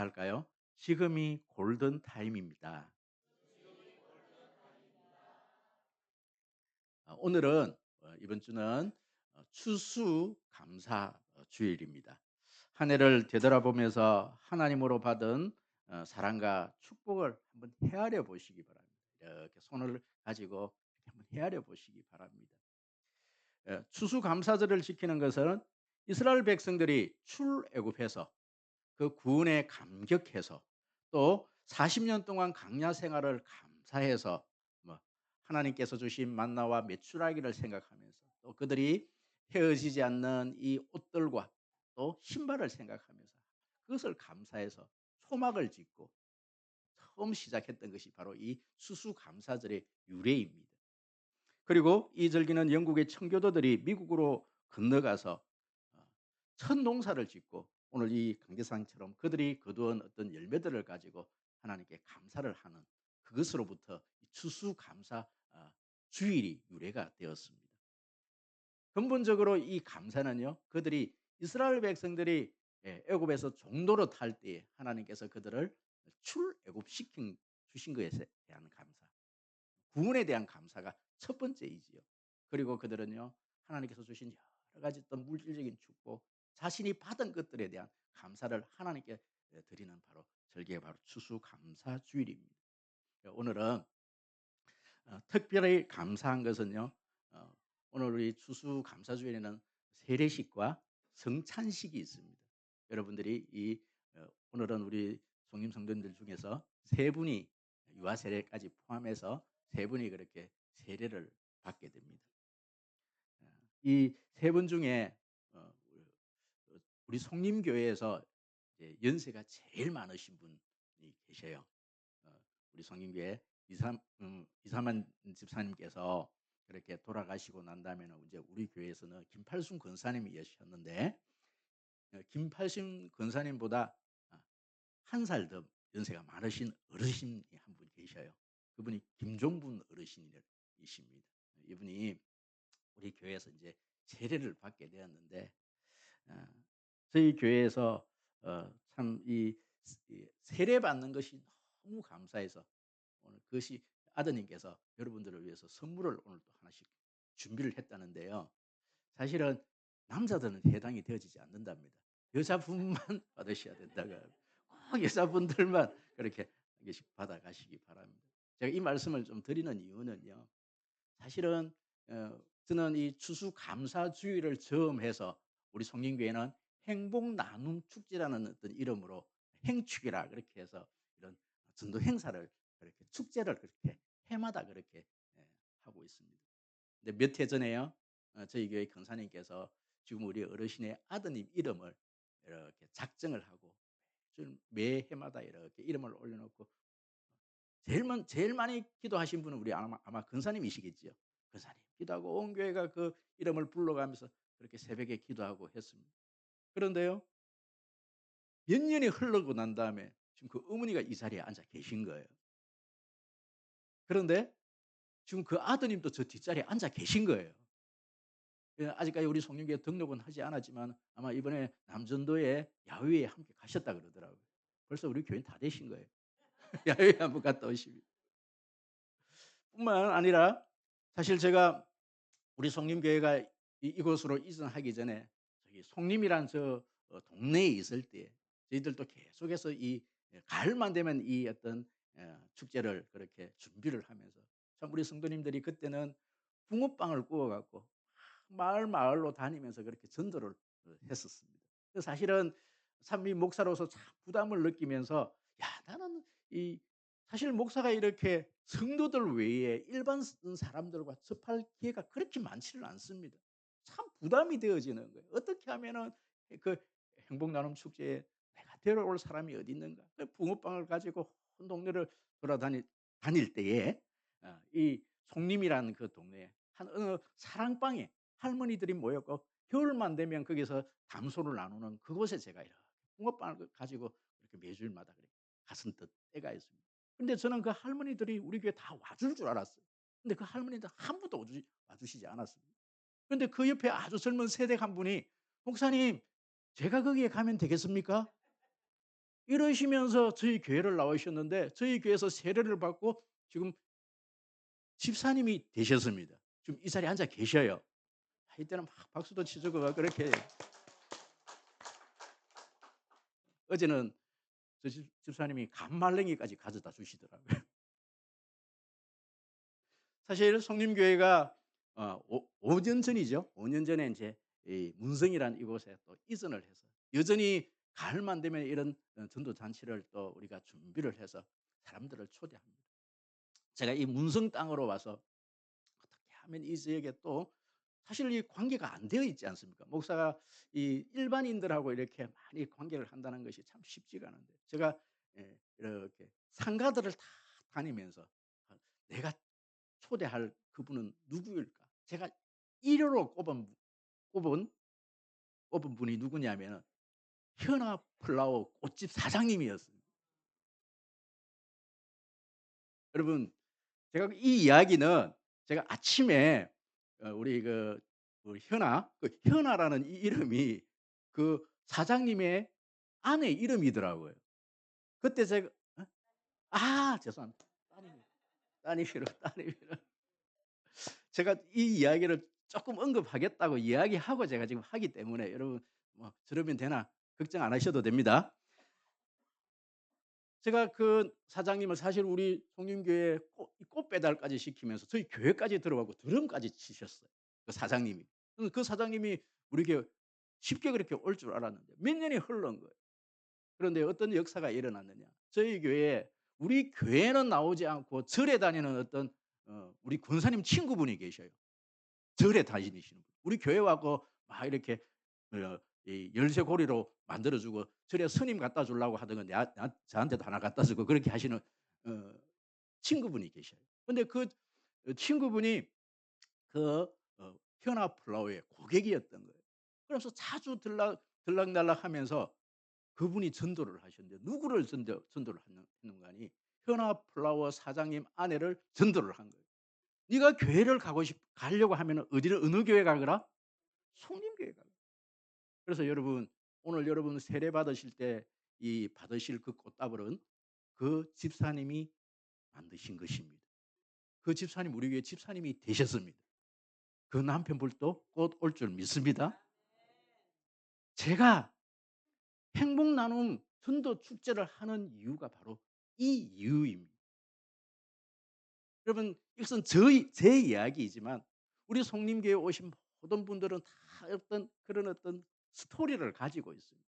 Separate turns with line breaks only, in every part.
할까요? 지금이 골든 타임입니다. 오늘은 이번 주는 추수감사 주일입니다. 한 해를 되돌아보면서 하나님으로 받은 사랑과 축복을 한번 헤아려 보시기 바랍니다. 이렇게 손을 가지고 이렇게 한번 헤아려 보시기 바랍니다. 추수감사절을 지키는 것은 이스라엘 백성들이 출애굽해서 그 구원에 감격해서 또 40년 동안 광야 생활을 감사해서 뭐 하나님께서 주신 만나와 메추라기를 생각하면서 또 그들이 헤어지지 않는 이 옷들과 또 신발을 생각하면서 그것을 감사해서 초막을 짓고 처음 시작했던 것이 바로 이 수수감사절의 유래입니다. 그리고 이 절기는 영국의 청교도들이 미국으로 건너가서 어 첫 농사를 짓고 오늘 이 강제상처럼 그들이 거두은 어떤 열매들을 가지고 하나님께 감사를 하는 그것으로부터 이 추수감사 주일이 유래가 되었습니다. 근본적으로 이 감사는요. 그들이 이스라엘 백성들이 애굽에서 종로로 탈 때에 하나님께서 그들을 출애굽시킨 주신 것에 대한 감사. 구원에 대한 감사가 첫 번째이지요. 그리고 그들은요. 하나님께서 주신 여러 가지 어떤 물질적인 축복, 자신이 받은 것들에 대한 감사를 하나님께 드리는 바로 절기가 바로 추수감사주일입니다. 오늘은 특별히 감사한 것은요. 어 오늘 우리 추수감사주일에는 세례식과 성찬식이 있습니다. 여러분들이 오늘은 우리 성림 성도님들 중에서 세 분이 유아 세례까지 포함해서 세 분이 그렇게 세례를 받게 됩니다. 이 세 분 중에 어 우리 성림교회에서 이제 연세가 제일 많으신 분이 계셔요. 우리 성림교회 이사만 집사님께서 그렇게 돌아가시고 난 다음에는 이제 우리 교회에서는 김팔순 권사님이 계셨는데 김팔순 권사님보다 한 살 더 연세가 많으신 어르신이 한 분 계셔요. 그분이 김종분 어르신이십니다. 이분이 우리 교회에서 이제 세례를 받게 되었는데 어 저희 교회에서 참 이 세례받는 것이 너무 감사해서 오늘 그것이 아드님께서 여러분들을 위해서 선물을 오늘 또 하나씩 준비를 했다는데요. 사실은 남자들은 해당이 되어지지 않는답니다. 여자분만 받으셔야 된다고 꼭 여자분들만 그렇게 한 개씩 받아가시기 바랍니다. 제가 이 말씀을 좀 드리는 이유는요. 사실은 저는 이 추수감사주의를 처음해서 우리 성린교회는 행복 나눔 축제라는 어떤 이름으로 행축이라 그렇게 해서 이런 전도 행사를 그렇게 축제를 그렇게 해마다 그렇게 하고 있습니다. 근데 몇 해 전에요. 저희 교회 권사님께서 지금 우리 어르신의 아드님 이름을 이렇게 작정을 하고 매해마다 이렇게 이름을 올려놓고 제일 많이 기도하신 분은 우리 아마 권사님이시겠지요. 권사님 기도하고 온 교회가 그 이름을 불러가면서 그렇게 새벽에 기도하고 했습니다. 그런데요. 몇 년이 흐르고 난 다음에 지금 그 어머니가 이 자리에 앉아 계신 거예요. 그런데 지금 그 아드님도 저 뒷자리에 앉아 계신 거예요. 아직까지 우리 송년교에 등록은 하지 않았지만 아마 이번에 남전도에 야외에 함께 가셨다 그러더라고요. 벌써 우리 교인 다 되신 거예요. 야외에 한번 갔다 오시면. 뿐만 아니라 사실 제가 우리 송림교회가 이곳으로 이전하기 전에 저기 송림이란 동네에 있을 때 저희들도 계속해서 가을만 되면 이 어떤 축제를 그렇게 준비를 하면서 참 우리 성도님들이 그때는 붕어빵을 구워 갖고 마을로 다니면서 그렇게 전도를 했었습니다. 그 사실은 참 이 목사로서 참 부담을 느끼면서 '야 나는 이 사실 목사가 이렇게 성도들 외에 일반 사람들과 접할 기회가 그렇게 많지는 않습니다. 참 부담이 되어지는 거예요. 어떻게 하면은 그 행복 나눔 축제에 내가 데려올 사람이 어디 있는가? 그 붕어빵을 가지고 온 동네를 다닐 때에 이 송림이라는 그 동네에 한 어느 사랑방에 할머니들이 모였고 겨울만 되면 거기서 담소를 나누는 그곳에 제가 이렇게 붕어빵을 가지고 이렇게 매주일마다 그렇게 갔었던 때가 있습니다. 근데 저는 그 할머니들이 우리 교회에 다 와줄 줄 알았어요. 근데 그 할머니들 한 분도 와주시지 않았습니다. 근데 그 옆에 아주 젊은 세댁 한 분이 "목사님 제가 거기에 가면 되겠습니까?" 이러시면서 저희 교회를 나오셨는데 저희 교회에서 세례를 받고 지금 집사님이 되셨습니다. 지금 이 자리에 앉아 계셔요. 이때는 막 박수도 쳐 주고 막 그렇게 어제는 저 집사님이 간말랭이까지 가져다 주시더라고요. 사실 성림교회가 5년 전이죠. 5년 전에 인제 이 문성이라는 이곳에 또 이전을 해서 여전히 가을만 되면 이런 전도 잔치를 또 우리가 준비를 해서 사람들을 초대합니다. 제가 이 문성 땅으로 와서 어떻게 하면 이 지역에 또 사실 이 관계가 안 되어 있지 않습니까? 목사가 이 일반인들하고 이렇게 많이 관계를 한다는 것이 참 쉽지가 않은데 제가 이렇게 상가들을 다 다니면서 '내가 초대할 그분은 누구일까?' 제가 1 호로 꼽은 꼽은 분이 누구냐면은 현아 플라워 꽃집 사장님이었습니다. 여러분 제가 이 이야기는 제가 아침에 우리 현아 현아라는 이 이름이 그 사장님의 아내 이름이더라고요. 그때 제가 어? 죄송합니다. 따님이라 따님이라. 제가 이 이야기를 쪼끔 언급하겠다고 이야기하고 제가 지금 하기 때문에 여러분 뭐 저러면 되나 걱정 안 하셔도 됩니다. 제가 그 사장님을 사실 우리 송림교회 꽃 배달까지 시키면서 저희 교회까지 들어가고 드럼까지 치셨어요, 그 사장님이. 그 사장님이 우리 교회 쉽게 그렇게 올 줄 알았는데 몇 년이 흘른 거예요. 그런데 어떤 역사가 일어났느냐. 저희 교회에 우리 교회는 나오지 않고 절에 다니는 어떤 우리 권사님 친구분이 계셔요. 절에 다니시는 분. 우리 교회 와서 막 이렇게 이 열쇠고리로 만들어 주고 절에 스님 갖다 주려고 하더니 저한테도 하나 갖다 주고 그렇게 하시는 어 친구분이 계셔요. 근데 그 친구분이 그 현아 플라워의 고객이었던 거예요. 그래서 자주 들락날락하면서 그분이 전도를 하셨는데 누구를 전도를 했는가 하니 현아 플라워 사장님 아내를 전도를 한 거예요. "네가 교회를 가려고 하면은 어디를 어느 교회 가거라? 송림교회 가라." 그래서 여러분 오늘 여러분 세례 받으실 때 이 받으실 그 꽃다발은 그 집사님이 만드신 것입니다. 그 집사님 우리 교회 집사님이 되셨습니다. 그 남편분도 곧 올 줄 믿습니다. 제가 행복 나눔 전도 축제를 하는 이유가 바로 이 이유입니다. 여러분 이것은 제 이야기이지만 우리 송림교회에 오신 모든 분들은 다 어떤 그런 어떤 스토리를 가지고 있습니다.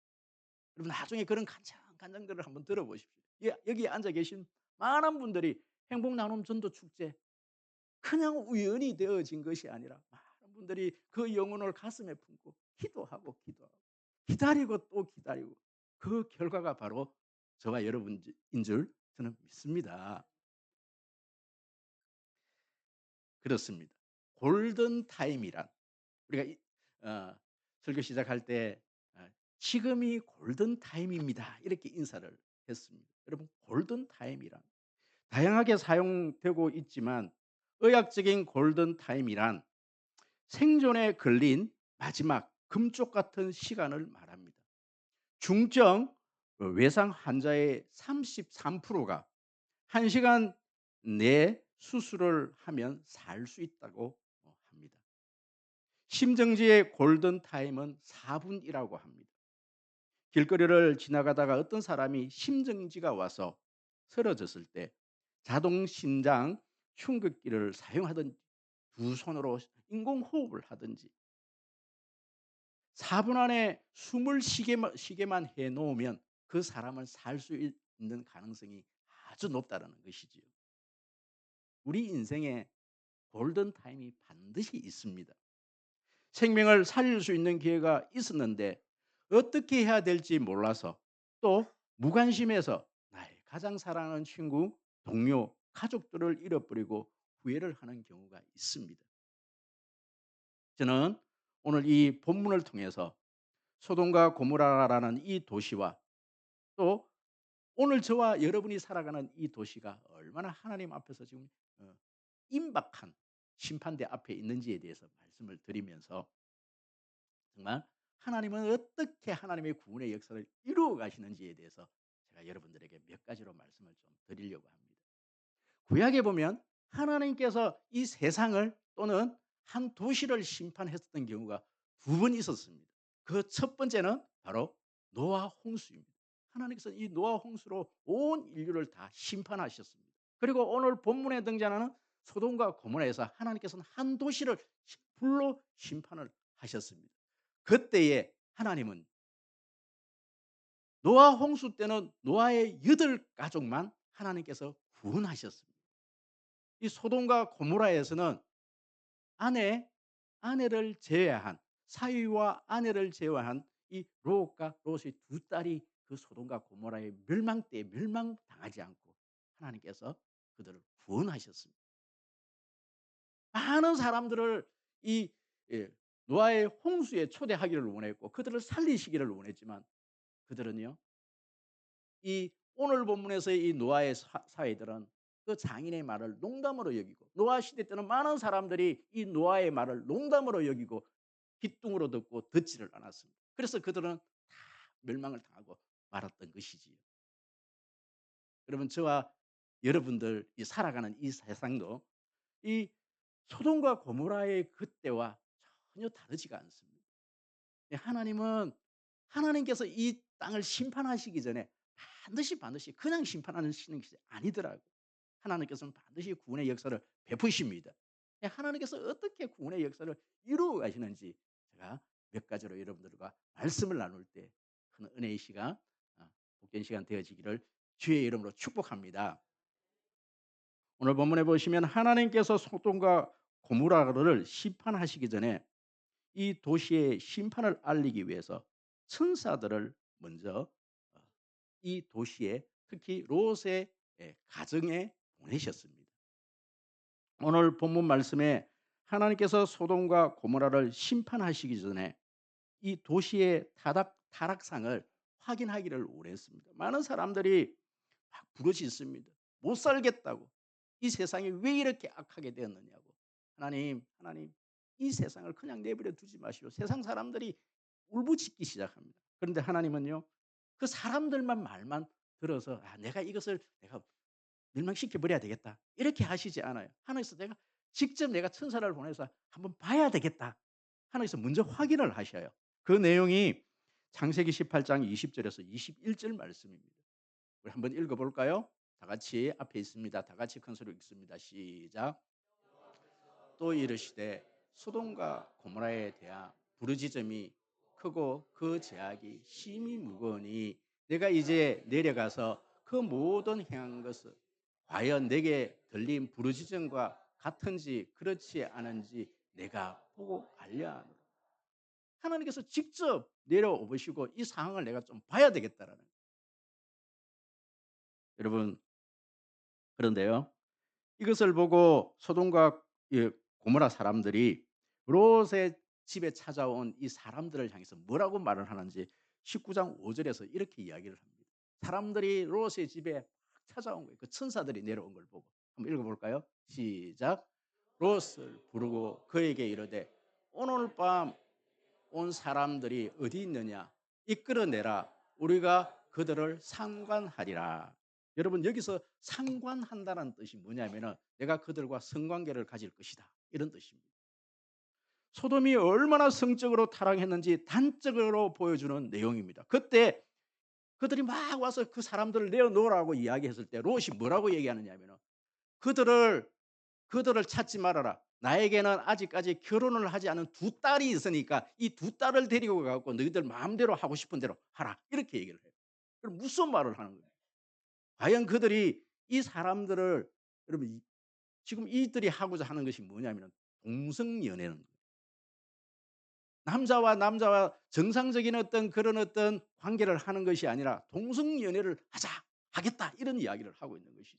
여러분 나중에 그런 간증들을 한번 들어보십시오. 여기 앉아 계신 많은 분들이 행복 나눔 전도 축제 그냥 우연히 되어진 것이 아니라 많은 분들이 그 영혼을 가슴에 품고 기도하고 기다리고 또 기다리고 그 결과가 바로 저와 여러분인 줄 저는 믿습니다. 그렇습니다. 골든 타임이란 우리가 설교 시작할 때 "지금이 골든 타임입니다." 이렇게 인사를 했습니다. 여러분 골든 타임이란 다양하게 사용되고 있지만 의학적인 골든 타임이란 생존에 걸린 마지막 금쪽 같은 시간을 말합니다. 중증 외상 환자의 33%가 1 시간 내에 수술을 하면 살 수 있다고 합니다. 심정지의 골든 타임은 4 분이라고 합니다. 길거리를 지나가다가 어떤 사람이 심정지가 와서 쓰러졌을 때 자동 심장 충격기를 사용하든지 두 손으로 인공호흡을 하든지 4분 안에 숨을 쉬게만 해 놓으면 그 사람을 살 수 있는 가능성이 아주 높다는 것이지요. 우리 인생에 골든 타임이 반드시 있습니다. 생명을 살릴 수 있는 기회가 있었는데 어떻게 해야 될지 몰라서 또 무관심해서 나의 가장 사랑하는 친구, 동료, 가족들을 잃어버리고 후회를 하는 경우가 있습니다. 저는 오늘 이 본문을 통해서 소돔과 고모라라는 이 도시와 또 오늘 저와 여러분이 살아가는 이 도시가 얼마나 하나님 앞에서 지금 어 임박한 심판대 앞에 있는지에 대해서 말씀을 드리면서 정말 하나님은 어떻게 하나님의 구원의 역사를 이루어 가시는지에 대해서 제가 여러분들에게 몇 가지로 말씀을 좀 드리려고 합니다. 구약에 보면 하나님께서 이 세상을 또는 한 도시를 심판했었던 경우가 두 번 있었습니다. 그 첫 번째는 바로 노아 홍수입니다. 하나님께서 이 노아 홍수로 온 인류를 다 심판하셨습니다. 그리고 오늘 본문에 등장하는 소돔과 고모라에서 하나님께서는 한 도시를 불로 심판을 하셨습니다. 그때에 하나님은 노아 홍수 때는 노아의 8가족만 하나님께서 구원하셨습니다. 이 소돔과 고모라에서는 아내, 아내를 제외한 사위와 아내를 제외한 이 롯과 롯의 두 딸이 그 소돔과 고모라의 멸망 때에 멸망당하지 않고 하나님께서 그들을 구원하셨습니다. 많은 사람들을 이 예, 노아의 홍수에 초대하기를 원했고 그들을 살리시기를 원했지만 그들은요. 이 오늘 본문에서의 이 노아의 사회들은 그 장인의 말을 농담으로 여기고 노아 시대 때는 많은 사람들이 이 노아의 말을 농담으로 여기고 귀뚱으로 듣고 듣지를 않았습니다. 그래서 그들은 다 멸망을 당하고 말았던 것이지요. 여러분 저와 여러분들 이 살아가는 이 세상도 이 소돔과 고모라의 그때와 전혀 다르지가 않습니다. 하나님은 하나님께서 이 땅을 심판하시기 전에 반드시 그냥 심판하시는 것이 아니더라고요. 하나님께서는 반드시 구원의 역사를 베푸십니다. 하나님께서 어떻게 구원의 역사를 이루어 가시는지 제가 몇 가지로 여러분들과 말씀을 나눌 때 큰 은혜의 시간, 복된 시간 되어지기를 주의 이름으로 축복합니다. 오늘 본문에 보시면 하나님께서 소돔과 고모라를 심판하시기 전에 이 도시의 심판을 알리기 위해서 천사들을 먼저 이 도시에 특히 롯의 가정에 보내셨습니다. 오늘 본문 말씀에 하나님께서 소돔과 고모라를 심판하시기 전에 이 도시의 타락상을 확인하기를 원했습니다. 많은 사람들이 막 부르짖습니다. 못 살겠다고. 이 세상이 왜 이렇게 악하게 되었느냐고. 하나님, 이 세상을 그냥 내버려 두지 마시오. 세상 사람들이 울부짖기 시작합니다. 그런데 하나님은요, 그 사람들만 말만 들어서 내가 이것을 내가 멸망시켜 버려야 되겠다. 이렇게 하시지 않아요. 하나님께서 내가 직접 내가 천사를 보내서 한번 봐야 되겠다. 하나님께서 먼저 확인을 하셔요. 그 내용이 창세기 18장 20절에서 21절 말씀입니다. 우리 한번 읽어 볼까요? 다 같이 앞에 있습니다. 다 같이 큰 소리로 읽습니다. 시작. 또 이르시되 소돔과 고모라에 대한 부르짖음이 크고 그 죄악이 심히 무거우니 내가 이제 내려가서 그 모든 행한 것을 과연 내게 들린 부르짖음과 같은지 그렇지 않은지 내가 보고 알려하노라. 하나님께서 직접 내려오시고 이 상황을 내가 좀 봐야 되겠다라는 거예요. 여러분 그런데요. 이것을 보고 소돔과 고모라 사람들이 롯의 집에 찾아온 이 사람들을 향해서 뭐라고 말을 하는지 19장 5절에서 이렇게 이야기를 합니다. 사람들이 롯의 집에 막 찾아온 거예요. 그 천사들이 내려온 걸 보고 한번 읽어볼까요? 시작. 롯을 부르고 그에게 이르되 오늘 밤 온 사람들이 어디 있느냐 이끌어내라 우리가 그들을 상관하리라. 여러분 여기서 상관한다는 뜻이 뭐냐면은 내가 그들과 성관계를 가질 것이다 이런 뜻입니다. 소돔이 얼마나 성적으로 타락했는지 단적으로 보여주는 내용입니다. 그때 그들이 막 와서 그 사람들을 내어놓으라고 이야기했을 때 롯이 뭐라고 얘기하느냐면은 그들을 그들을 찾지 말아라. 나에게는 아직까지 결혼을 하지 않은 두 딸이 있으니까 이 두 딸을 데리고 가고 너희들 마음대로 하고 싶은 대로 하라. 이렇게 얘기를 해요. 그럼 무슨 말을 하는 거예요? 과연 그들이 이 사람들을 여러분 지금 이들이 하고자 하는 것이 뭐냐면 동성연애는 거예요. 남자와 남자와 정상적인 어떤 그런 어떤 관계를 하는 것이 아니라 동성연애를 하겠다 이런 이야기를 하고 있는 것이죠.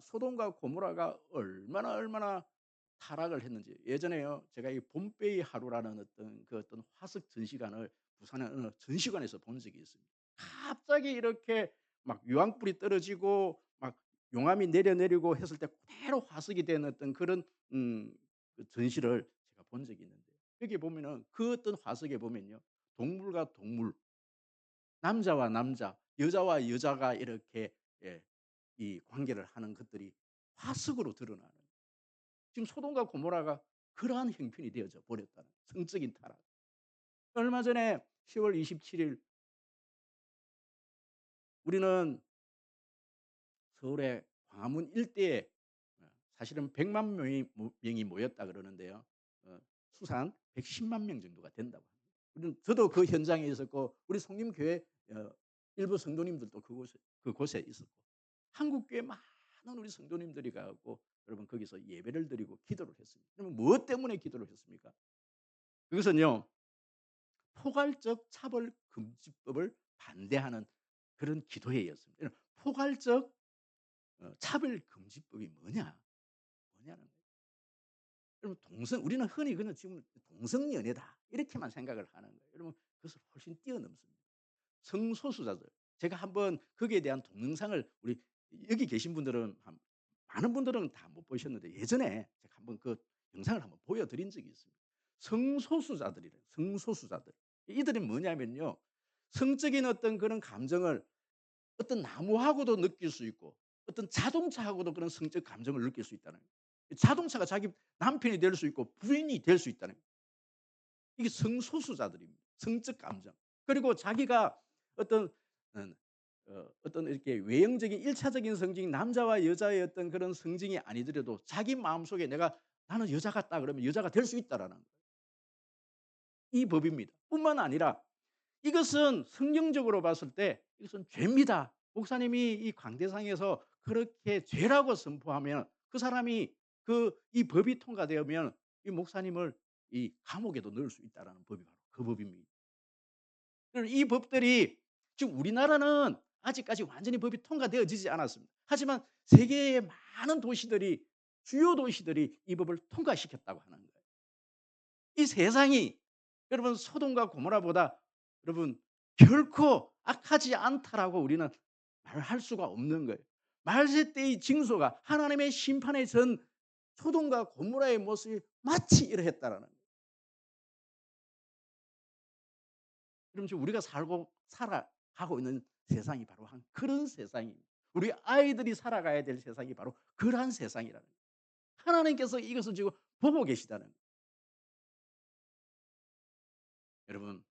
소돔과 고모라가 얼마나 타락을 했는지 예전에요 제가 이 봄베이 하루라는 어떤 화석 전시관을 부산의 어느 전시관에서 본 적이 있습니다. 갑자기 이렇게 막 유황불이 떨어지고 막 용암이 내리고 했을 때 그대로 화석이 된 어떤 그런 그 전시를 제가 본 적이 있는데 여기 보면은 그 어떤 화석에 보면요 동물과 동물, 남자와 남자, 여자와 여자가 이렇게 예 이 관계를 하는 것들이 화석으로 드러나는, 지금 소돔과 고모라가 그러한 형편이 되어져 버렸다는 성적인 타락. 얼마 전에 10월 27일 우리는 서울의 광화문 일대에 사실은 100만 명이 모였다 그러는데요. 수산 110만 명 정도가 된다고 합니다. 저도 그 현장에 있었고 우리 성림교회 일부 성도님들도 그곳에 있었고 한국 교회 많은 우리 성도님들이 가고 여러분 거기서 예배를 드리고 기도를 했습니다. 그러면 무엇 때문에 기도를 했습니까? 그것은요. 포괄적 차별 금지법을 반대하는 그런 기도회였습니다. 포괄적 차별 금지법이 뭐냐는 거예요. 여러분 우리는 흔히 그는 지금 동성연애다 이렇게만 생각을 하는 거예요. 여러분 그것을 훨씬 뛰어넘습니다. 성소수자들, 제가 한번 거기에 대한 동영상을 우리 여기 계신 분들은 많은 분들은 다 못 보셨는데 예전에 제가 한번 그 영상을 한번 보여드린 적이 있습니다. 성소수자들이래요. 성소수자들. 이들이 뭐냐면요. 성적인 어떤 그런 감정을 어떤 나무하고도 느낄 수 있고 어떤 자동차하고도 그런 성적 감정을 느낄 수 있다는 거예요. 자동차가 자기 남편이 될 수 있고 부인이 될 수 있다는 거예요. 이게 성소수자들입니다. 성적 감정. 그리고 자기가 어떤 어떤 이렇게 외형적인 1차적인 성징, 남자와 여자의 어떤 그런 성징이 아니더라도 자기 마음속에 내가 '나는 여자 같다.' 그러면 여자가 될 수 있다라는 거예요. 이 법입니다. 뿐만 아니라 이것은 성경적으로 봤을 때 이것은 죄입니다. 목사님이 이 강대상에서 그렇게 죄라고 선포하면 그 사람이 이 법이 통과되면 이 목사님을 이 감옥에도 넣을 수 있다라는 법이 바로 그 법입니다. 이 법들이 지금 우리나라는 아직까지 완전히 법이 통과되어지지 않았습니다. 하지만 세계의 많은 도시들이, 주요 도시들이 이 법을 통과시켰다고 하는 거예요. 이 세상이 여러분 소돔과 고모라보다 여러분 결코 악하지 않다라고 우리는 말할 수가 없는 거예요. 말세 때의 징조가 하나님의 심판의 전 소돔과 고모라의 모습이 마치 이러했다라는 거예요. 그럼 지금 우리가 살아가고 있는 세상이 바로 한 그런 세상입니다. 우리 아이들이 살아가야 될 세상이 바로 그러한 세상이라는 거예요. 하나님께서 이것을 지금 보고 계시다는 거예요. 여러분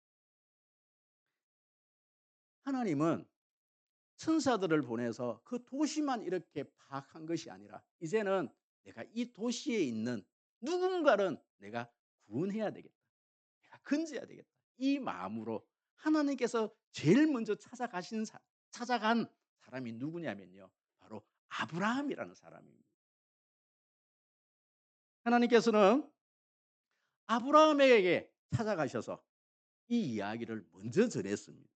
하나님은 천사들을 보내서 그 도시만 이렇게 파악한 것이 아니라 이제는 내가 이 도시에 있는 누군가는 내가 구원해야 되겠다. 내가 건져야 되겠다. 이 마음으로 하나님께서 제일 먼저 찾아간 사람이 누구냐면요. 바로 아브라함이라는 사람입니다. 하나님께서는 아브라함에게 찾아가셔서 이 이야기를 먼저 전했습니다.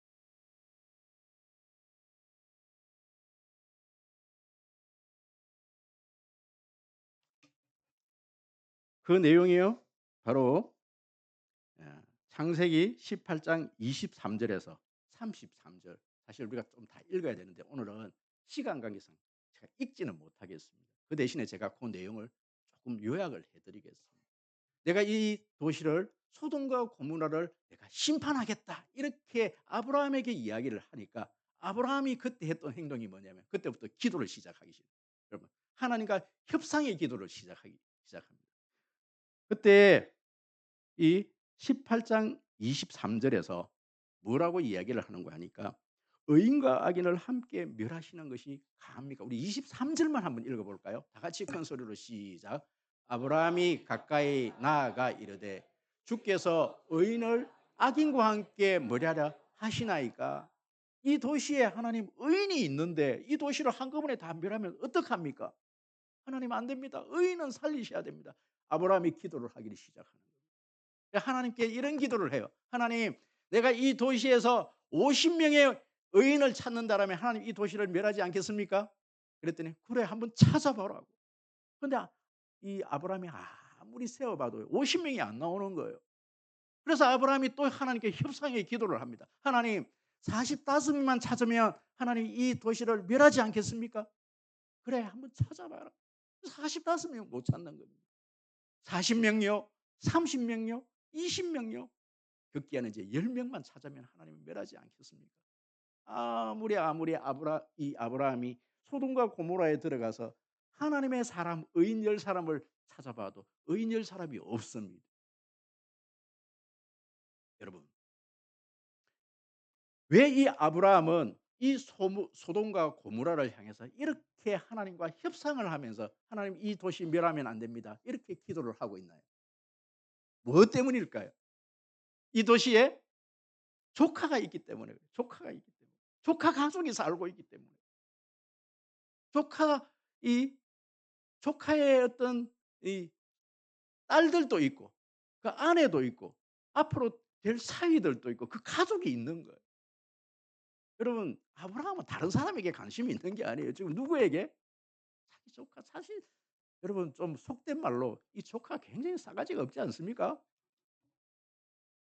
그 내용이요. 바로 창세기 18장 23절에서 33절. 사실 우리가 좀 다 읽어야 되는데 오늘은 시간 관계상 제가 읽지는 못하겠습니다. 그 대신에 제가 그 내용을 조금 요약을 해 드리겠습니다. "내가 이 도시를 소돔과 고모라를 내가 심판하겠다." 이렇게 아브라함에게 이야기를 하니까 아브라함이 그때 했던 행동이 뭐냐면 그때부터 기도를 시작하기 시작해요. 여러분 하나님과 협상의 기도를 시작합니다. 그때 이 18장 23절에서 뭐라고 이야기를 하는가 하니까 "의인과 악인을 함께 멸하시는 것이 가합니까?" 우리 23절만 한번 읽어 볼까요? 다 같이 큰 소리로 시작. "아브라함이 가까이 나아가 이르되 주께서 의인을 악인과 함께 멸하려 하시나이까?" 이 도시에 하나님 의인이 있는데 이 도시를 한꺼번에 다 멸하면 어떡합니까? 하나님 안 됩니다. 의인은 살리셔야 됩니다. 아브라함이 기도를 하기를 시작하는 거예요. 하나님께 이런 기도를 해요. "하나님, 내가 이 도시에서 50명의 의인을 찾는다라면 하나님 이 도시를 멸하지 않겠습니까?" 그랬더니 "그래 한번 찾아보라고." 근데 이 아브라함이 아무리 세어 봐도 50명이 안 나오는 거예요. 그래서 아브라함이 또 하나님께 협상의 기도를 합니다. "하나님 45명만 찾으면 하나님 이 도시를 멸하지 않겠습니까?" "그래 한번 찾아봐라." 45명 못 찾는 겁니다. 40명요? 30명요? 20명요? 급기야는 이제 10 명만 찾으면 하나님은 멸하지 않겠습니까? 아무리 이 아브라함이 소돔과 고모라에 들어가서 하나님의 사람 의인 10 사람을 찾아봐도 의인 10 사람이 없습니다. 여러분, 왜 이 아브라함은 이 소돔과 고모라를 향해서 이렇게 하나님과 협상을 하면서 "하나님 이 도시 멸하면 안 됩니다." 이렇게 기도를 하고 있나요? 무엇 때문일까요? 이 도시에 조카가 있기 때문에 그래요. 조카가 있기 때문에. 조카 가족이 살고 있기 때문에. 조카 이 조카의 어떤 이 딸들도 있고 그 아내도 있고 앞으로 될 사위들도 있고 그 가족이 있는 거예요. 여러분 아브라함은 다른 사람에게 관심이 있는 게 아니에요. 지금 누구에게? 자기 조카. 사실 여러분 좀 속된 말로 이 조카가 굉장히 싸가지가 없지 않습니까?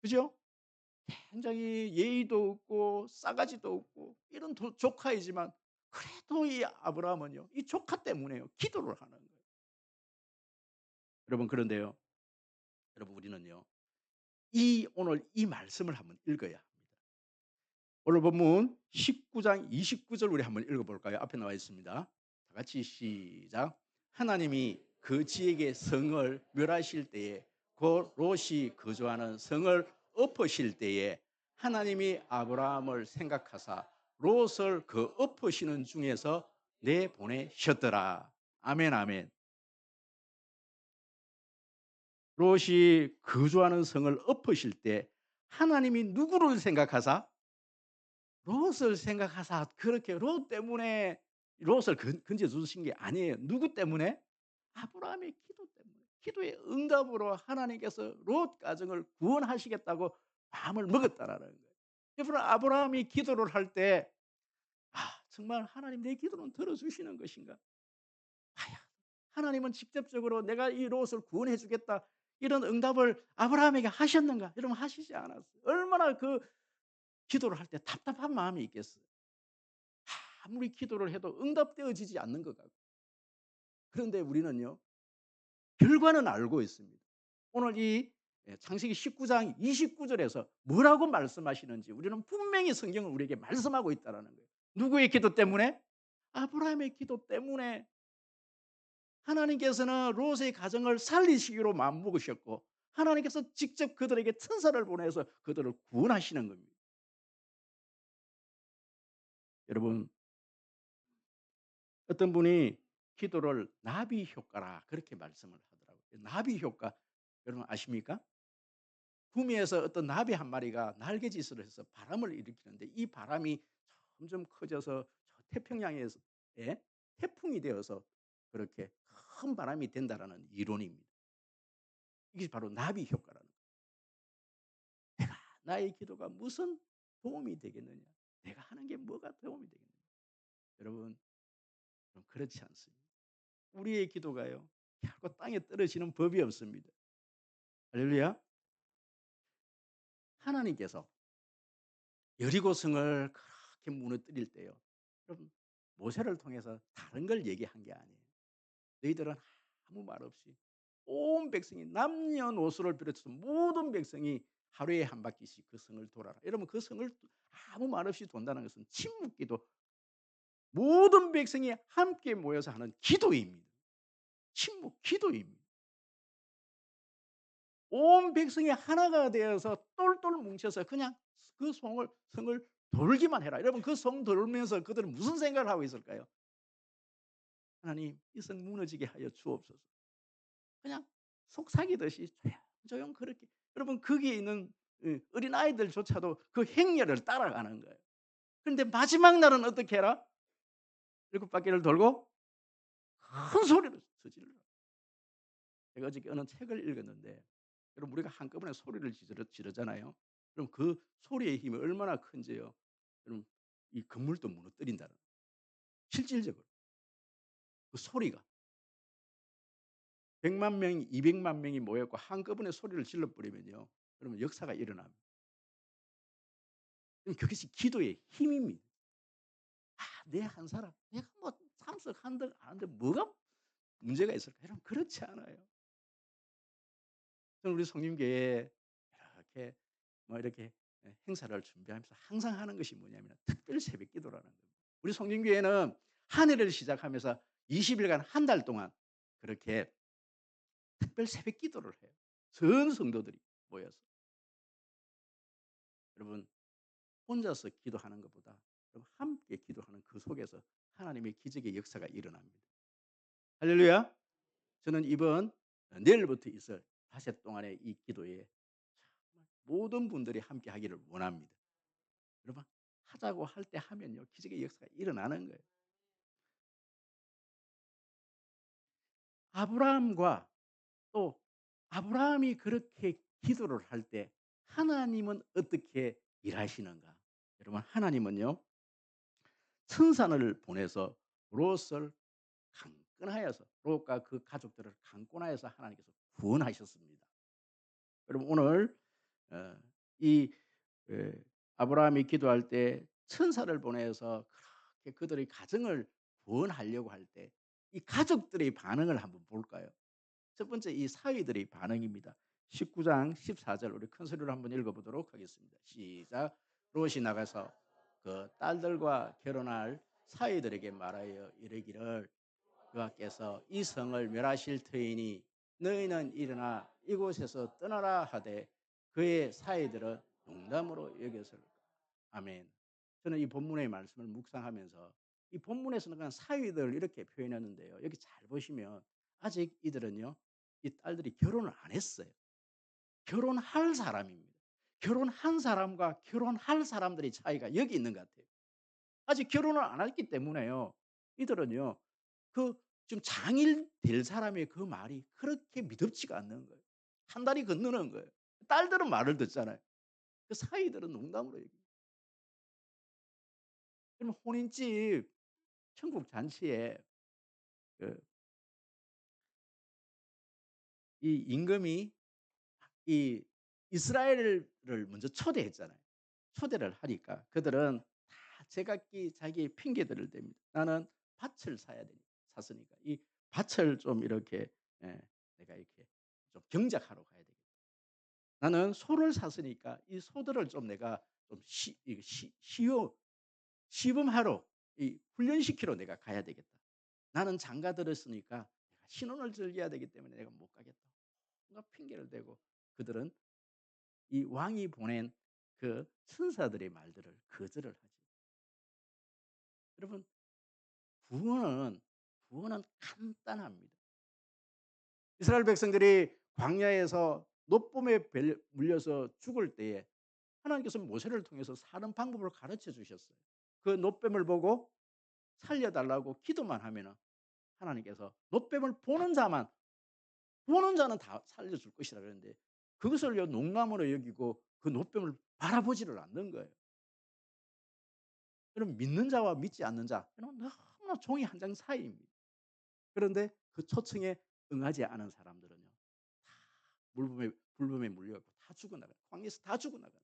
그죠? 굉장히 예의도 없고 싸가지도 없고 이런 조카이지만 그래도 이 아브라함은요. 이 조카 때문에요. 기도를 하는 거예요. 여러분 그런데요. 여러분 우리는요. 오늘 이 말씀을 한번 읽어야 합니다. 오늘 본문 19장 29절 우리 한번 읽어 볼까요? 앞에 나와 있습니다. 다 같이 시작. 하나님이 그 지에게 성을 멸하실 때에 곧 롯이 거주하는 성을 엎으실 때에 하나님이 아브라함을 생각하사 롯을 그 엎으시는 중에서 내보내셨더라. 아멘 아멘. 롯이 거주하는 성을 엎으실 때 하나님이 누구를 생각하사 롯을 생각하사 그렇게 롯 때문에 롯을 건져 주신 게 아니에요. 누구 때문에? 아브라함의 기도 때문에. 기도의 응답으로 하나님께서 롯 가정을 구원하시겠다고 마음을 먹었다라는 거예요. 여러분 아브라함이 기도를 할 때 '아 정말 하나님 내 기도는 들어 주시는 것인가?' 과연 하나님은 직접적으로 '내가 이 롯을 구원해 주겠다.' 이런 응답을 아브라함에게 하셨는가? 여러분 하시지 않았어요. 얼마나 그 기도를 할 때 답답한 마음이 있겠어요. 아무리 기도를 해도 응답되어지지 않는 것 같고. 그런데 우리는요. 결과는 알고 있습니다. 오늘 이 창세기 19장 29 절에서 뭐라고 말씀하시는지 우리는 분명히 성경은 우리에게 말씀하고 있다라는 거예요. 누구의 기도 때문에? 아브라함의 기도 때문에 하나님께서는 롯의 가정을 살리시기로 마음먹으셨고 하나님께서 직접 그들에게 천사를 보내서 그들을 구원하시는 겁니다. 여러분 어떤 분이 기도를 나비 효과라 그렇게 말씀을 하더라고요. 나비 효과 여러분 아십니까? 구미에서 어떤 나비 한 마리가 날개짓을 해서 바람을 일으키는데 이 바람이 점점 커져서 저 태평양에서 예? 태풍이 되어서 그렇게 큰 바람이 된다라는 이론입니다. 이게 바로 나비 효과라는 거예요. 내가 나의 기도가 무슨 도움이 되겠느냐? 내가 하는 게 뭐가 도움이 되겠느냐? 여러분 그렇지 않습니다. 우리의 기도가요. 결코 땅에 떨어지는 법이 없습니다. 할렐루야. 하나님께서 여리고성을 그렇게 무너뜨릴 때요. 여러분 모세를 통해서 다른 걸 얘기한 게 아니에요. 너희들은 아무 말 없이 온 백성이 남녀노소를 비롯해서 모든 백성이 하루에 한 바퀴씩 그 성을 돌아라. 여러분 그 성을 아무 말 없이 돈다는 것은 침묵기도 모든 백성이 함께 모여서 하는 기도입니다. 침묵 기도입니다. 온 백성이 하나가 되어서 똘똘 뭉쳐서 그냥 그 성을 돌기만 해라. 여러분 그 성 돌면서 그들은 무슨 생각을 하고 있을까요? 하나님 이 성 무너지게 하여 주옵소서. 그냥 속삭이듯이 조용조용 그렇게 여러분 거기에 있는 어린아이들조차도 그 행렬을 따라가는 거예요. 그런데 마지막 날은 어떻게 해라? 7 바퀴를 돌고 큰 소리로 저질러. 제가 어저께 어느 책을 읽었는데 여러분 우리가 한꺼번에 소리를 지르잖아요. 그럼 그 소리의 힘이 얼마나 큰지요. 여러분 이 건물도 무너뜨린다는 실질적으로 그 소리가 1 0 0 명이 200만 명이 모였고 한꺼번에 소리를 질러 버리면요. 그러면 역사가 일어납니다. 그것이 기도의 힘입니다. 내 한 사람 내가 뭐 참석한들 안 하는데 뭐가 문제가 있을까? 여러분 그렇지 않아요. 저는 우리 성림교회에 이렇게 뭐 이렇게 행사를 준비하면서 항상 하는 것이 뭐냐면 특별 새벽 기도라는 겁니다. 우리 성진교회는 한 해를 시작하면서 20 일간 한 달 동안 그렇게 특별 새벽 기도를 해요. 전 성도들이 모여서. 여러분 혼자서 기도하는 것보다 여러분 함께 기도하는 그 속에서 하나님의 기적의 역사가 일어납니다. 할렐루야. 저는 이번 내일부터 있을 닷새 동안의 이 기도에 정말 모든 분들이 함께 하기를 원합니다. 여러분 하자고 할 때 하면요. 기적의 역사가 일어나는 거예요. 아브라함과 또 아브라함이 그렇게 기도를 할 때 하나님은 어떻게 일하시는가? 여러분 하나님은요. 천사를 보내서 롯을 강권하여서 롯과 그 가족들을 강권하여서 하나님께서 구원하셨습니다. 여러분 오늘 어 이 아브라함이 기도할 때 천사를 보내서 그렇게 그들의 가정을 구원하려고 할 때 이 가족들의 반응을 한번 볼까요? 첫 번째 이 사위들의 반응입니다. 19장 14절 우리 큰 소리로 한번 읽어 보도록 하겠습니다. 시작. 롯이 나가서 그 딸들과 결혼할 사위들에게 말하여 이르기를 여호와께서 이 성을 멸하실 터이니 너희는 일어나 이곳에서 떠나라 하되 그의 사위들은 농담으로 여겼을까. 아멘. 저는 이 본문의 말씀을 묵상하면서 이 본문에서는 그냥 사위들 이렇게 표현했는데요. 여기 잘 보시면 아직 이들은요. 이 딸들이 결혼을 안 했어요. 결혼할 사람입니다. 결혼한 사람과 결혼할 사람들의 차이가 여기 있는 것 같아요. 아직 결혼을 안 했기 때문에요. 이들은요. 그 지금 장일 될 사람의 그 말이 그렇게 미덥지가 않는 거예요. 한 달이 건너는 거예요. 딸들은 말을 듣잖아요. 그 사위들은 농담으로 얘기해요. 그러면 혼인집 천국 잔치에 그 이 임금이 이 이스라엘을 먼저 초대했잖아요. 초대를 하니까 그들은 다 제각기 자기의 핑계들을 댑니다. 나는 밭을 사야 되니 샀으니까 이 밭을 좀 이렇게 내가 이렇게 좀 경작하러 가야 되겠다. 나는 소를 샀으니까 이 소들을 좀 내가 좀 시범하러 이 훈련시키러 내가 가야 되겠다. 나는 장가 들었으니까 내가 신혼을 즐겨야 되기 때문에 내가 못 가겠다. 뭔가 핑계를 대고 그들은 이 왕이 보낸 그 천사들의 말들을 거절을 하죠. 여러분 구원은 구원은 간단합니다. 이스라엘 백성들이 광야에서 노뱀에 물려서 죽을 때에 하나님께서 모세를 통해서 사는 방법을 가르쳐 주셨어요. 그 노뱀을 보고 살려달라고 기도만 하면은 하나님께서 노뱀을 보는 자는 다 살려줄 것이라 그랬는데 그것을요 농담으로 여기고 그 노뱀을 바라보지를 않는 거예요. 그럼 믿는 자와 믿지 않는 자 이런 너무나 종이 한 장 사이입니다. 그런데 그 초청에 응하지 않은 사람들은요 다 불뱀에 물려갖고 다 죽어나가요. 광야에서 다 죽어나가요.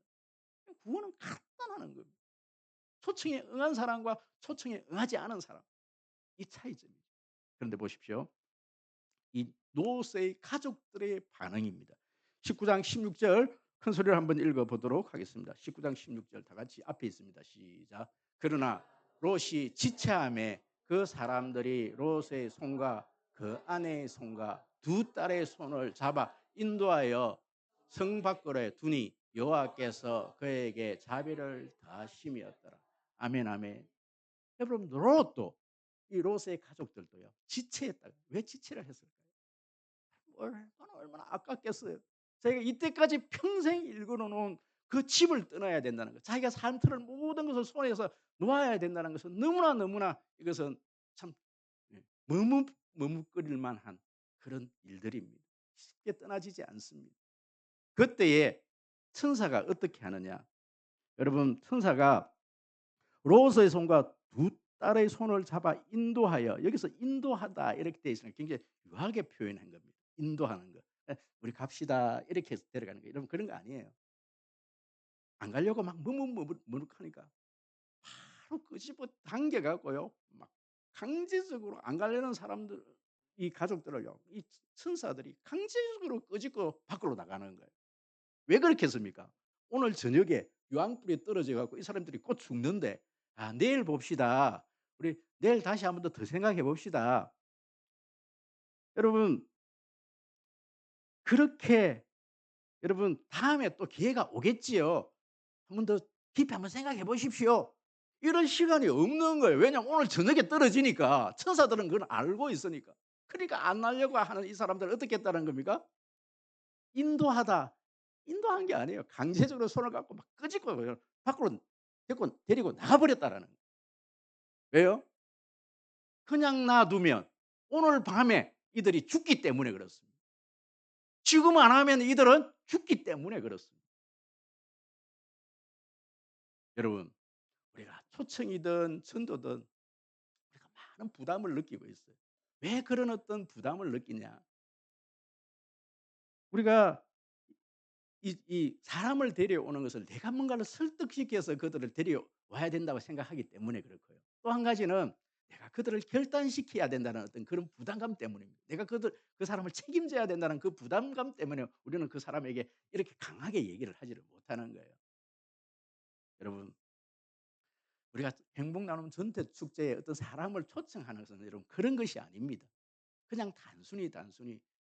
구원은 간단하는 겁니다. 초청에 응한 사람과 초청에 응하지 않은 사람 이 차이점이죠. 그런데 보십시오. 이 노스의 가족들의 반응입니다. 19장 16절 큰 소리를 한번 읽어 보도록 하겠습니다. 19장 16절 다 같이 앞에 있습니다. 시작. 그러나 롯이 지체함에 그 사람들이 롯의 손과 그 아내의 손과 두 딸의 손을 잡아 인도하여 성 밖으로 두니 여호와께서 그에게 자비를 더하심이었더라. 아멘 아멘. 여러분 롯도 이 롯의 가족들도요. 지체했다. 왜 지체를 했을까요? 얼마나 아깝겠어요. 자기가 이때까지 평생 일궈 놓은 그 집을 떠나야 된다는 것. 자기가 삶 틀을 모든 것을 손에서 놓아야 된다는 것은 너무나 이것은 참 머뭇거릴 만한 그런 일들입니다. 쉽게 떠나지지 않습니다. 그때에 천사가 어떻게 하느냐. 여러분 천사가 롯의 손과 두 딸의 손을 잡아 인도하여 여기서 인도하다 이렇게 되어 있으니까 굉장히 유하게 표현한 겁니다. 인도하는 거. 우리 갑시다 이렇게 해서 데려가는 거 이러면 그런 거 아니에요. 안 가려고 막 머뭇머뭇하니까 바로 끄집어 당겨 갖고요. 막 강제적으로 안 가려는 사람들 이 가족들을요. 이 천사들이 강제적으로 끄집고 밖으로 나가는 거예요. 왜 그렇게 했습니까? 오늘 저녁에 유황불이 떨어져 갖고 이 사람들이 곧 죽는데 '아 내일 봅시다. 우리 내일 다시 한번 더 생각해 봅시다.' 여러분 그렇게 여러분 다음에 또 기회가 오겠지요. 한 번 더 깊이 한번 생각해 보십시오. 이런 시간이 없는 거예요. 왜냐하면 오늘 저녁에 떨어지니까 천사들은 그걸 알고 있으니까. 그러니까 안 날려고 하는 이 사람들을 어떻게 했다는 겁니까? 인도하다. 인도한 게 아니에요. 강제적으로 손을 갖고 막 끄집고 그냥 밖으로 데리고 나가 버렸다라는 거예요. 왜요? 그냥 놔두면 오늘 밤에 이들이 죽기 때문에 그렇습니다. 지금 안 하면 이들은 죽기 때문에 그렇습니다. 여러분 우리가 초청이든 전도든 우리가 많은 부담을 느끼고 있어요. 왜 그런 어떤 부담을 느끼냐? 우리가 이 사람을 데려오는 것을 내가 뭔가를 설득시켜서 그들을 데려와야 된다고 생각하기 때문에 그렇고요. 또 한 가지는 내가 그들을 결단시켜야 된다는 어떤 그런 부담감 때문입니다. 내가 그 사람을 책임져야 된다는 그 부담감 때문에 우리는 그 사람에게 이렇게 강하게 얘기를 하지를 못하는 거예요. 여러분 우리가 행복 나눔 전대 축제에 어떤 사람을 초청하는 것은 여러분 그런 것이 아닙니다. 그냥 단순히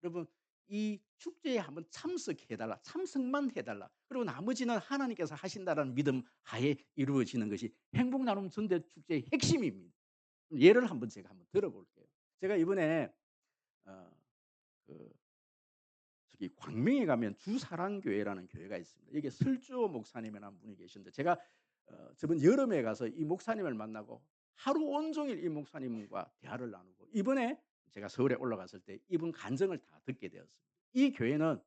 여러분 이 축제에 한번 참석해 달라. 참석만 해 달라. 그리고 나머지는 하나님께서 하신다라는 믿음 하에 이루어지는 것이 행복 나눔 전대 축제의 핵심입니다. 예를 한번 제가 한번 들어 볼게요. 제가 이번에 어 그 저기 광명에 가면 주사랑교회라는 교회가 있습니다. 여기에 설주호 목사님이라는 분이 계신데 제가 저번 여름에 가서 이 목사님을 만나고 하루 온종일 이 목사님과 대화를 나누고 이번에 제가 서울에 올라갔을 때 이분 간증을 다 듣게 되었습니다. 이 교회는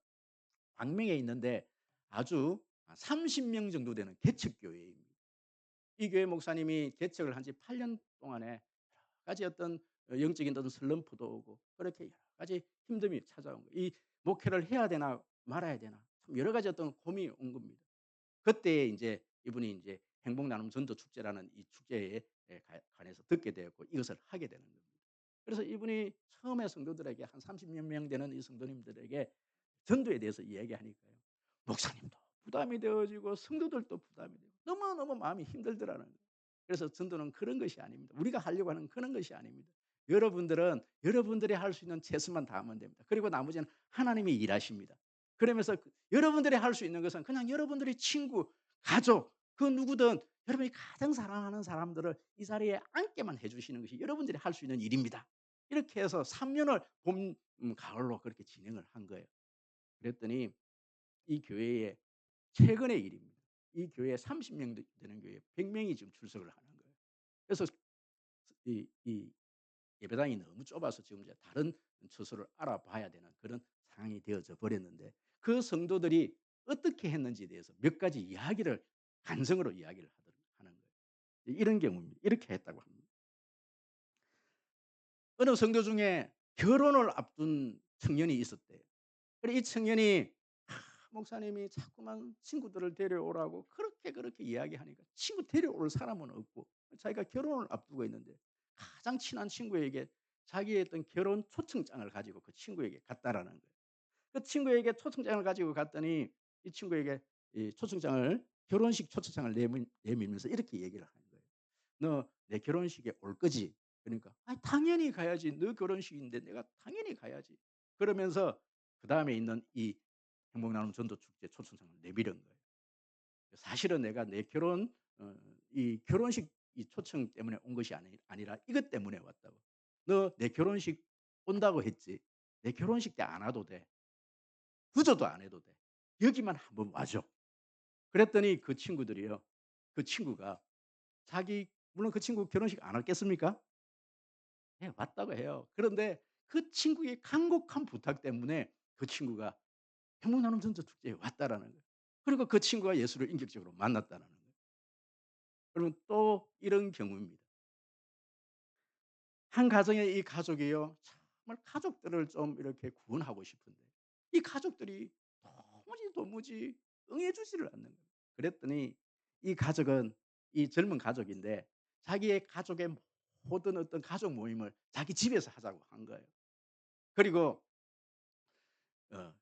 광명에 있는데 아주 30명 정도 되는 개척교회입니다. 이 교회 목사님이 개척을 한 지 8년 동안에 여러 가지 어떤 영적인 어떤 슬럼프도 오고 그렇게 여러 가지 힘듦이 찾아온 거예요. 이 목회를 해야 되나 말아야 되나 참 여러 가지 어떤 고민이 온 겁니다. 그때 인제 이분이 인제 행복 나눔 전도 축제라는 이 축제에 관해서 듣게 되었고 이것을 하게 되는 겁니다. 그래서 이분이 처음에 성도들에게 한 30여 명 되는 이 성도님들에게 전도에 대해서 이야기하니까요. 목사님도 부담이 되어지고 성도들도 부담이 되고 너무너무 마음이 힘들더라는 거예요. 그래서 전도는 그런 것이 아닙니다. 우리가 하려고 하는 그런 것이 아닙니다. 여러분들은 여러분들이 할 수 있는 최선만 다하면 됩니다. 그리고 나머지는 하나님이 일하십니다. 그러면서 여러분들이 할 수 있는 것은 그냥 여러분들의 친구, 가족 그 누구든 여러분이 가장 사랑하는 사람들을 이 자리에 앉게만 해 주시는 것이 여러분들이 할 수 있는 일입니다. 이렇게 해서 3 년을 봄, 가을로 그렇게 진행을 한 거예요. 그랬더니 이 교회에 최근의 일입니다. 이 교회에 30명 되는 교회에 100 명이 지금 출석을 하는 거예요. 그래서 이 예배당이 너무 좁아서 지금 이제 다른 처소를 알아봐야 되는 그런 상황이 되어져 버렸는데 그 성도들이 어떻게 했는지에 대해서 몇 가지 이야기를 간증으로 이야기를 하는 거예요. 이런 경우입니다. 이렇게 했다고 합니다. 어느 성도 중에 결혼을 앞둔 청년이 있었대요. 그래 이 청년이 목사님이 자꾸만 친구들을 데려오라고 그렇게 이야기하니까 친구 데려올 사람은 없고 자기가 결혼을 앞두고 있는데 가장 친한 친구에게 자기의 어떤 결혼 초청장을 가지고 그 친구에게 갔다라는 거예요. 그 친구에게 초청장을 가지고 갔더니 이 친구에게 이 초청장을 결혼식 초청장을 내밀면서 이렇게 얘기를 하는 거예요. "너 내 결혼식에 올 거지?" 그러니까 "아 당연히 가야지. 너 결혼식인데 내가 당연히 가야지." 그러면서 그다음에 있는 이 행복 나눔 전도 축제 초청장을 내밀은 거예요. 사실은 내가 내 결혼 이 결혼식 이 초청 때문에 온 것이 아니라 이것 때문에 왔다고. "너 내 결혼식 온다고 했지. 내 결혼식 때 안 와도 돼. 늦어도 안 해도 돼. 여기만 한번 와 줘." 그랬더니 그 친구들이요. 그 친구가 자기 물론 그 친구 결혼식 안 왔겠습니까? 예 왔다고 해요. 그런데 그 친구의 간곡한 부탁 때문에 그 친구가 행복 나눔 전도 축제에 왔다라는 거예요. 그리고 그 친구가 예수를 인격적으로 만났다라는 거예요. 여러분 또 이런 경우입니다. 한 가정의 이 가족이요. 정말 가족들을 좀 이렇게 구원하고 싶은데 이 가족들이 도무지 응해 주지를 않는 거예요. 그랬더니 이 가족은 이 젊은 가족인데 자기의 가족의 모든 어떤 가족 모임을 자기 집에서 하자고 한 거예요. 그리고 어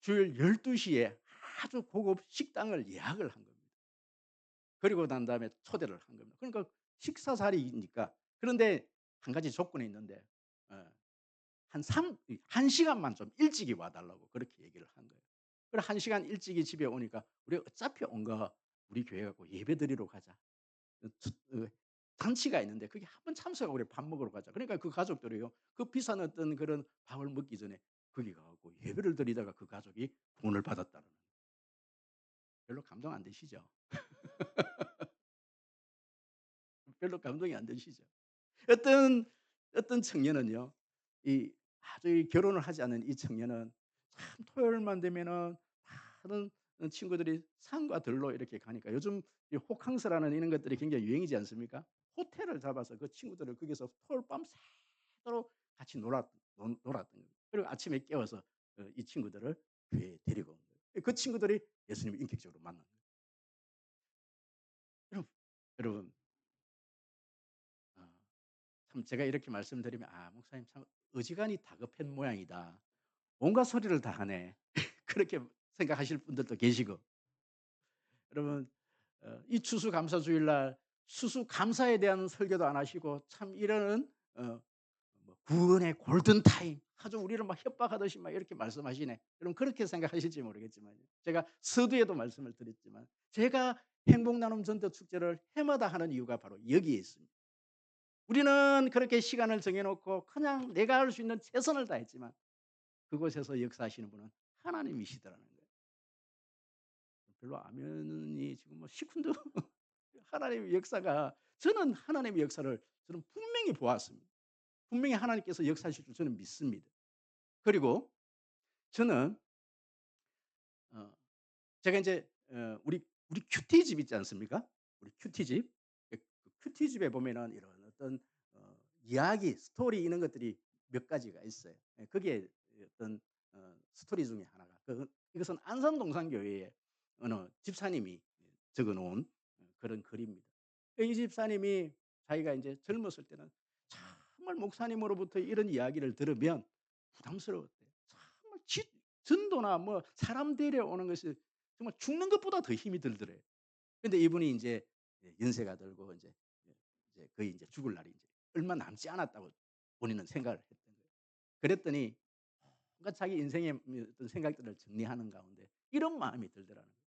주일 12 시에 아주 고급 식당을 예약을 한 겁니다. 그리고 난 다음에 초대를 한 겁니다. 그러니까 식사 자리이니까. 그런데 한 가지 조건이 있는데 어 한 1 시간만 좀 일찍이 와 달라고 그렇게 얘기를 한 거예요. 그래 1 시간 일찍이 집에 오니까 "우리 어차피 온 거 우리 교회 가고 예배드리러 가자." 잔치가 있는데 거기 한번 참석하고 우리 밥 먹으러 가자. 그러니까 그 가족들이요. 그 비싼 어떤 그런 밥을 먹기 전에 거기 가 갖고 예배를 드리다가 그 가족이 구원을 받았다는 거예요. 별로 감동 안 되시죠? 별로 감동이 안 되시죠? 어떤 청년은요. 이 아주 이 결혼을 하지 않은 이 청년은 참 토요일만 되면은 많은 친구들이 산과 들로 이렇게 가니까 요즘 이 호캉스라는 이런 것들이 굉장히 유행이지 않습니까? 호텔을 잡아서 그 친구들을 거기서 토요일 밤새도록 같이 놀았던 거예요. 그리고 아침에 깨워서 이 친구들을 교회에 데리고 온 거예요. 그 친구들이 예수님을 인격적으로 만난 거예요. 여러분, 여러분 어 참 제가 이렇게 말씀드리면 '아 목사님 참 어지간히 다급한 모양이다. 온갖 소리를 다 하네.' 그렇게 생각하실 분들도 계시고 여러분 이 추수감사주일 날 추수감사에 대한 설교도 안 하시고 참 이런 뭐 구원의 골든타임 아주 우리를 막 협박하듯이 막 이렇게 말씀하시네. 여러분 그렇게 생각하실지 모르겠지만요. 제가 서두에도 말씀을 드렸지만 제가 행복 나눔 전도 축제를 해마다 하는 이유가 바로 여기에 있습니다. 우리는 그렇게 시간을 정해 놓고 그냥 내가 할 수 있는 최선을 다했지만 그곳에서 역사하시는 분은 하나님이시더라는 거예요. 별로 아멘이 지금 뭐 시큰둥 하나님의 역사가 저는 하나님의 역사를 저는 분명히 보았습니다. 분명히 하나님께서 역사하실 줄 저는 믿습니다. 그리고 저는 어 제가 인제 우리 큐티집 있지 않습니까? 우리 큐티집. 그 큐티집에 보면은 이런 어떤 이야기, 스토리 이런 것들이 몇 가지가 있어요. 예 거기에 어떤 스토리 중에 하나가 이것은 안산동산교회의 어느 집사님이 적어 놓은 그런 글입니다. 이 집사님이 자기가 인제 젊었을 때는 정말 목사님으로부터 이런 이야기를 들으면 부담스러웠대요. 정말 전도나 뭐 사람 데려오는 것이 정말 죽는 것보다 더 힘이 들더래요. 근데 이분이 인제 연세가 들고 이제 거의 인제 죽을 날이 인제 얼마 남지 않았다고 본인은 생각을 했던 거예요. 그랬더니 뭔가 자기 인생의 어떤 생각들을 정리하는 가운데 이런 마음이 들더라는 거예요.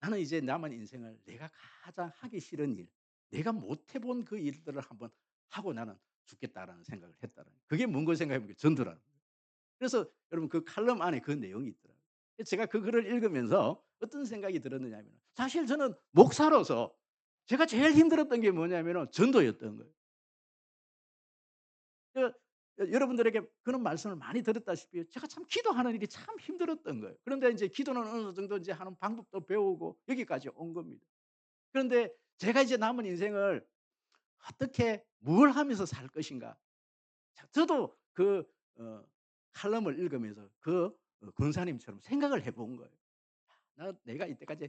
'나는 이제 남은 인생을 내가 가장 하기 싫은 일, 내가 못해 본 그 일들을 한번 하고 나는 죽겠다.'라는 생각을 했다는 거예요. 그게 뭔고 생각해 보니까 전도라는 거예요. 그래서 여러분 그 칼럼 안에 그 내용이 있더라고요. 제가 그 글을 읽으면서 어떤 생각이 들었느냐 하면은 사실 저는 목사로서 제가 제일 힘들었던 게 뭐냐면은 전도였던 거예요. 그 여러분들에게 그런 말씀을 많이 들었다시피 제가 참 기도하는 일이 참 힘들었던 거예요. 그런데 인제 기도는 어느 정도 인제 하는 방법도 배우고 여기까지 온 겁니다. 그런데 제가 이제 남은 인생을 어떻게 뭘 하면서 살 것인가. 저도 그 어 칼럼을 읽으면서 권사님처럼 생각을 해본 거예요. 내가 이때까지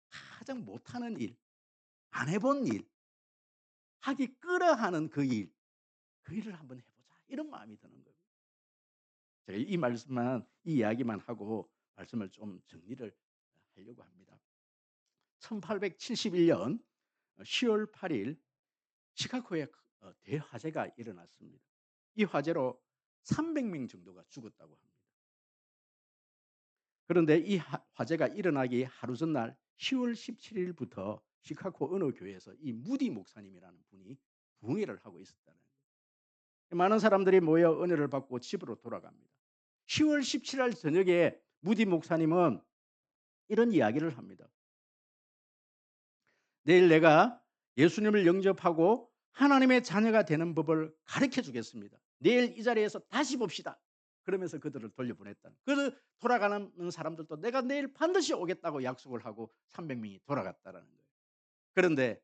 가장 못하는 일, 안 해본 일, 하기 끄려하는 그 일을 한번 해 보자. 이런 마음이 드는 거예요. 제가 이 이야기만 하고 말씀을 좀 정리를 하려고 합니다. 1871년 10월 8일 시카고에 대화재가 일어났습니다. 이 화재로 300명 정도가 죽었다고 합니다. 그런데 이 화재가 일어나기 하루 전날 10월 17 일부터 시카고 어느 교회에서 이 무디 목사님이라는 분이 부흥회를 하고 있었다는 거예요. 많은 사람들이 모여 은혜를 받고 집으로 돌아갑니다. 10월 17일 저녁에 무디 목사님은 이런 이야기를 합니다. "내일 내가 예수님을 영접하고 하나님의 자녀가 되는 법을 가르쳐 주겠습니다. 내일 이 자리에서 다시 봅시다." 그러면서 그들을 돌려보냈다. 돌아가는 사람들도 "내가 내일 반드시 오겠다."고 약속을 하고 300 명이 돌아갔다라는 거예요. 그런데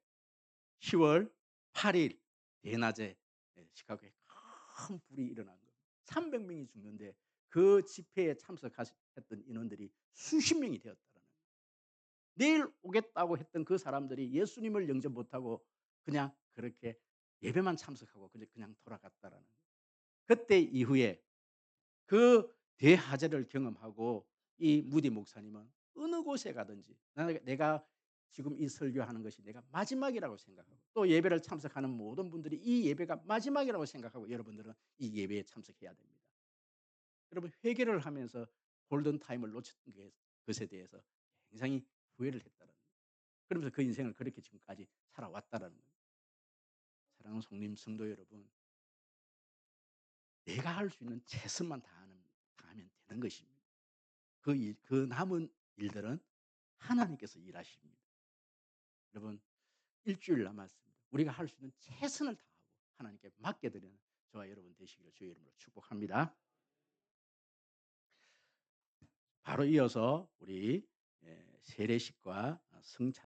10월 8일 대낮에 시카고에 큰 불이 일어난 겁니다. 300 명이 죽는데 그 집회에 참석했던 인원들이 수십 명이 되었다는 거예요. 내일 오겠다고 했던 그 사람들이 예수님을 영접 못하고 그냥 그렇게 예배만 참석하고 그냥 돌아갔다라는 거예요. 그때 이후에 그 대화재를 경험하고 이 무디 목사님은 어느 곳에 가든지 내가 지금 이 설교하는 것이 내가 마지막이라고 생각하고 또 예배를 참석하는 모든 분들이 이 예배가 마지막이라고 생각하고 여러분들은 이 예배에 참석해야 됩니다. 여러분 회개를 하면서 골든 타임을 놓친 것에 대해서 굉장히 후회를 했다는 거예요. 그러면서 그 인생을 그렇게 지금까지 살아왔다라는 거예요. 사랑하는 성님 성도 여러분, 내가 할 수 있는 최선만 다하면 되는 것입니다. 그 남은 일들은 하나님께서 일하십니다. 여러분 일주일 남았습니다. 우리가 할 수 있는 최선을 다하고 하나님께 맡겨 드리는 저와 여러분 되시기를 주의 이름으로 축복합니다. 바로 이어서 우리 세례식과 성찬